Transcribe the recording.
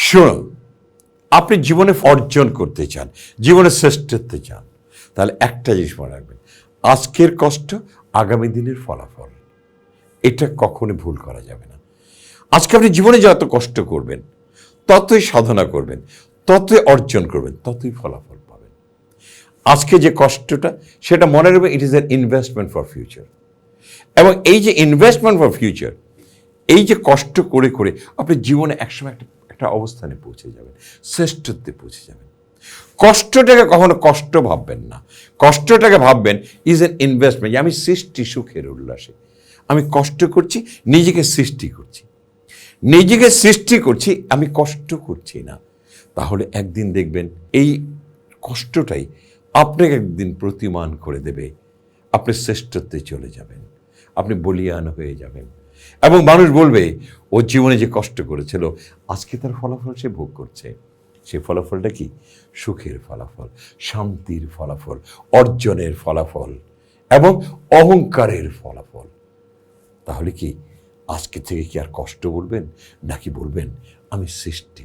শুনুন, আপনি জীবনে অর্জন করতে চান, জীবনে শ্রেষ্ঠত্ব চান, তাহলে একটা জিনিস মনে রাখবেন, আজকের কষ্ট আগামী দিনের ফলাফল, এটা কখনো ভুল করা যাবে না। আজকে আপনি জীবনে যত কষ্ট করবেন, ততই সাধনা করবেন, ততই অর্জন করবেন, ততই ফলাফল পাবেন। আজকে যে কষ্টটা, সেটা মনে রাখবেন, it is an investment for future. এবং এই যে ইনভেস্টমেন্ট ফর ফিউচার, এই যে কষ্ট করে করে আপনি জীবনে একসময় একটা অবস্থানে পৌঁছে যাবেন, শ্রেষ্ঠত্বে পৌঁছে যাবেন। কষ্টটাকে কখনো কষ্ট ভাববেন না, কষ্টটাকে ভাববেন ইজ এন ইনভেস্টমেন্ট। আমি সৃষ্টি সুখের উল্লাসে, আমি কষ্ট করছি, নিজেকে সৃষ্টি করছি, নিজেকে সৃষ্টি করছি, আমি কষ্ট করছি না। তাহলে একদিন দেখবেন এই কষ্টটাই আপনাকে একদিন প্রতিমান করে দেবে, আপনি শ্রেষ্ঠত্বে চলে যাবেন, আপনি বলিয়ান হয়ে যাবেন। এবং মানুষ বলবে, ও জীবনে যে কষ্ট করেছিল, আজকে তার ফলাফল সে ভোগ করছে। সেই ফলাফলটা কি? সুখের ফলাফল, শান্তির ফলাফল, অর্জনের ফলাফল এবং অহংকারের ফলাফল। তাহলে কি আজকে থেকে কি আর কষ্ট বলবেন, নাকি বলবেন আমি সৃষ্টি